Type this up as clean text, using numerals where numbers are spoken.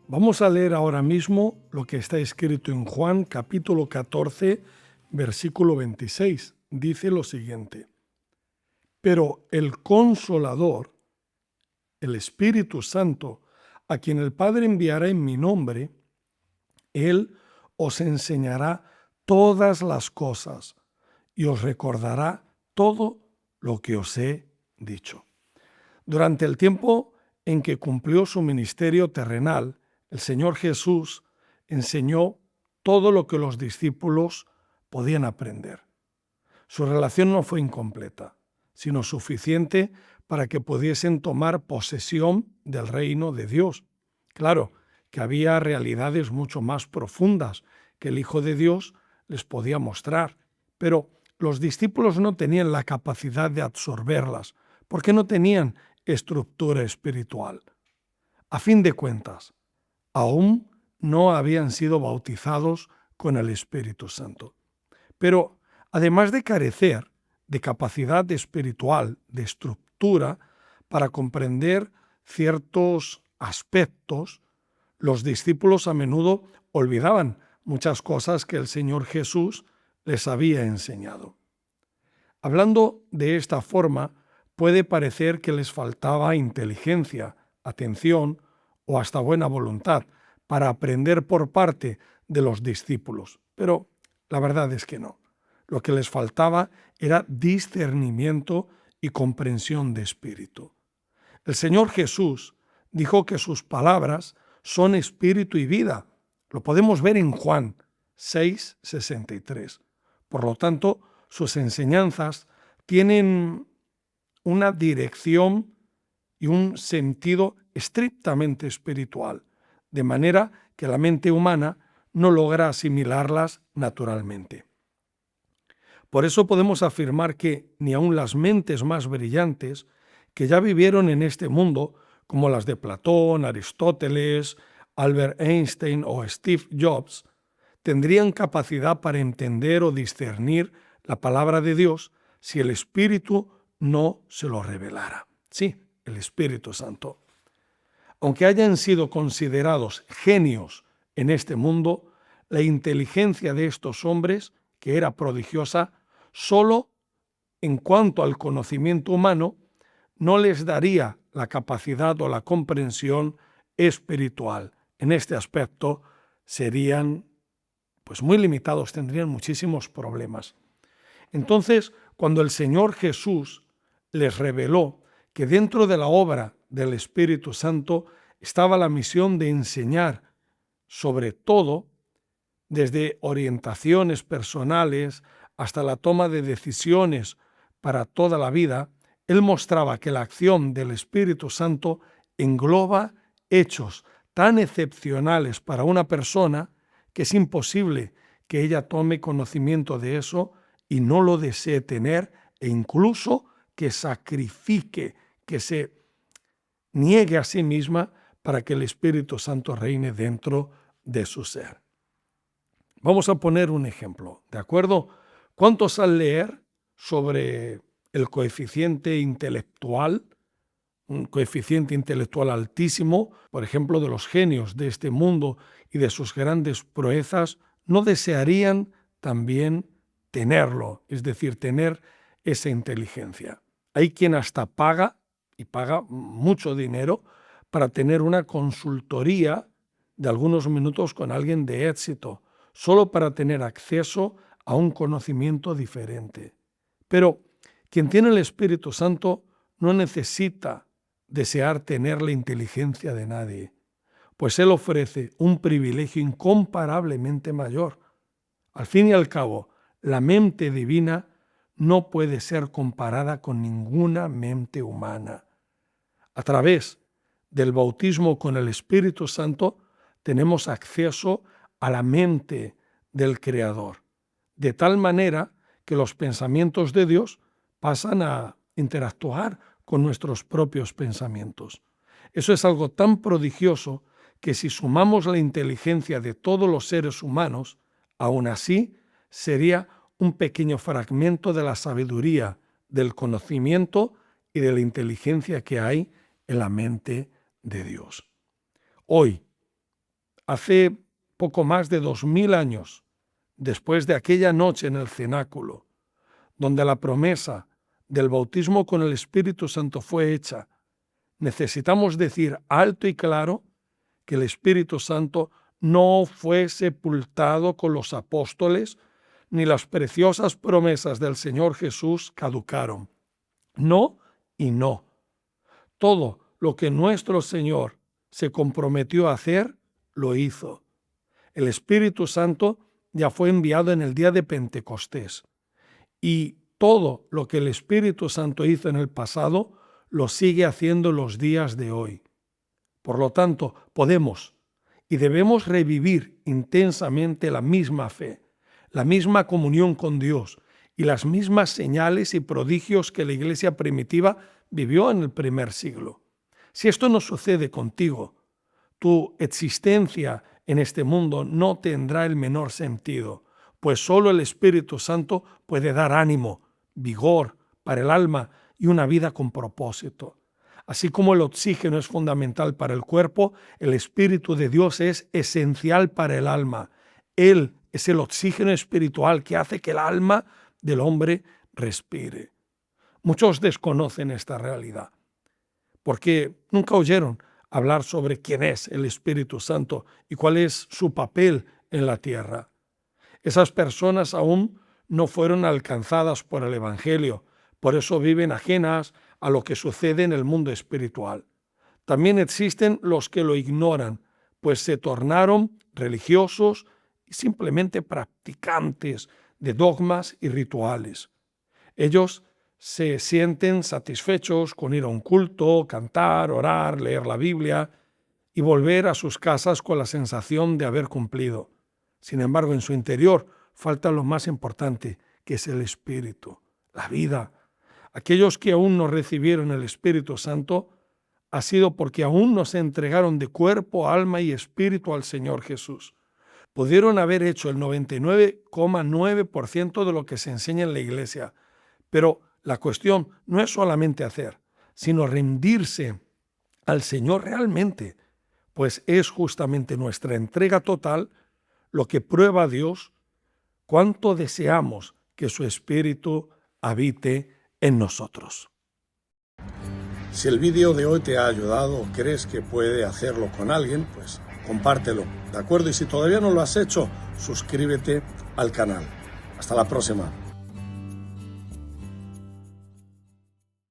Vamos a leer ahora mismo lo que está escrito en Juan capítulo 14, versículo 26. Dice lo siguiente: Pero el Consolador, el Espíritu Santo, a quien el Padre enviará en mi nombre, Él os enseñará todas las cosas y os recordará todo lo que os he dicho. Durante el tiempo en que cumplió su ministerio terrenal, el Señor Jesús enseñó todo lo que los discípulos podían aprender. Su relación no fue incompleta, sino suficiente para que pudiesen tomar posesión del reino de Dios. Claro que había realidades mucho más profundas que el Hijo de Dios les podía mostrar, pero los discípulos no tenían la capacidad de absorberlas, porque no tenían estructura espiritual. A fin de cuentas, aún no habían sido bautizados con el Espíritu Santo. Pero además de carecer de capacidad espiritual, de estructura para comprender ciertos aspectos, los discípulos a menudo olvidaban muchas cosas que el Señor Jesús les había enseñado. Hablando de esta forma, puede parecer que les faltaba inteligencia, atención o hasta buena voluntad para aprender por parte de los discípulos, pero la verdad es que no. Lo que les faltaba era discernimiento y comprensión de espíritu. El Señor Jesús dijo que sus palabras son espíritu y vida. Lo podemos ver en Juan 6:63. Por lo tanto, sus enseñanzas tienen una dirección y un sentido estrictamente espiritual, de manera que la mente humana no logra asimilarlas naturalmente. Por eso podemos afirmar que ni aun las mentes más brillantes que ya vivieron en este mundo, como las de Platón, Aristóteles, Albert Einstein o Steve Jobs, tendrían capacidad para entender o discernir la palabra de Dios si el Espíritu no se lo revelara. Sí, el Espíritu Santo. Aunque hayan sido considerados genios en este mundo, la inteligencia de estos hombres, que era prodigiosa, solo en cuanto al conocimiento humano, no les daría la capacidad o la comprensión espiritual. En este aspecto serían muy limitados, tendrían muchísimos problemas. Entonces, cuando el Señor Jesús les reveló que dentro de la obra del Espíritu Santo estaba la misión de enseñar sobre todo, desde orientaciones personales hasta la toma de decisiones para toda la vida, Él mostraba que la acción del Espíritu Santo engloba hechos tan excepcionales para una persona que es imposible que ella tome conocimiento de eso y no lo desee tener, e incluso que sacrifique, que se niegue a sí misma para que el Espíritu Santo reine dentro de su ser. Vamos a poner un ejemplo, ¿de acuerdo? ¿Cuántos al leer sobre el coeficiente intelectual, un coeficiente intelectual altísimo, por ejemplo, de los genios de este mundo y de sus grandes proezas, no desearían también tenerlo, es decir, tener esa inteligencia? Hay quien hasta paga, y paga mucho dinero, para tener una consultoría de algunos minutos con alguien de éxito, solo para tener acceso a un conocimiento diferente. Pero quien tiene el Espíritu Santo no necesita desear tener la inteligencia de nadie, pues Él ofrece un privilegio incomparablemente mayor. Al fin y al cabo, la mente divina no puede ser comparada con ninguna mente humana. A través del bautismo con el Espíritu Santo tenemos acceso a la mente del Creador, de tal manera que los pensamientos de Dios pasan a interactuar con nuestros propios pensamientos. Eso es algo tan prodigioso que si sumamos la inteligencia de todos los seres humanos, aún así sería un pequeño fragmento de la sabiduría, del conocimiento y de la inteligencia que hay en la mente de Dios. Hoy, hace poco más de 2000 años, después de aquella noche en el cenáculo, donde la promesa del bautismo con el Espíritu Santo fue hecha, necesitamos decir alto y claro que el Espíritu Santo no fue sepultado con los apóstoles, ni las preciosas promesas del Señor Jesús caducaron. No y no. Todo lo que nuestro Señor se comprometió a hacer, lo hizo. El Espíritu Santo ya fue enviado en el día de Pentecostés. Y todo lo que el Espíritu Santo hizo en el pasado, lo sigue haciendo en los días de hoy. Por lo tanto, podemos y debemos revivir intensamente la misma fe, la misma comunión con Dios y las mismas señales y prodigios que la iglesia primitiva vivió en el primer siglo. Si esto no sucede contigo, tu existencia en este mundo no tendrá el menor sentido, pues solo el Espíritu Santo puede dar ánimo, vigor para el alma y una vida con propósito. Así como el oxígeno es fundamental para el cuerpo, el Espíritu de Dios es esencial para el alma. Él es el oxígeno espiritual que hace que el alma del hombre respire. Muchos desconocen esta realidad, porque nunca oyeron hablar sobre quién es el Espíritu Santo y cuál es su papel en la tierra. Esas personas aún no fueron alcanzadas por el Evangelio, por eso viven ajenas a lo que sucede en el mundo espiritual. También existen los que lo ignoran, pues se tornaron religiosos y simplemente practicantes de dogmas y rituales. Ellos se sienten satisfechos con ir a un culto, cantar, orar, leer la Biblia y volver a sus casas con la sensación de haber cumplido. Sin embargo, en su interior falta lo más importante, que es el Espíritu, la vida. Aquellos que aún no recibieron el Espíritu Santo ha sido porque aún no se entregaron de cuerpo, alma y espíritu al Señor Jesús. Pudieron haber hecho el 99,9% de lo que se enseña en la iglesia, pero la cuestión no es solamente hacer, sino rendirse al Señor realmente, pues es justamente nuestra entrega total lo que prueba a Dios cuánto deseamos que su Espíritu habite en nosotros. Si el vídeo de hoy te ha ayudado o crees que puede hacerlo con alguien, pues compártelo, ¿de acuerdo? Y si todavía no lo has hecho, suscríbete al canal. Hasta la próxima.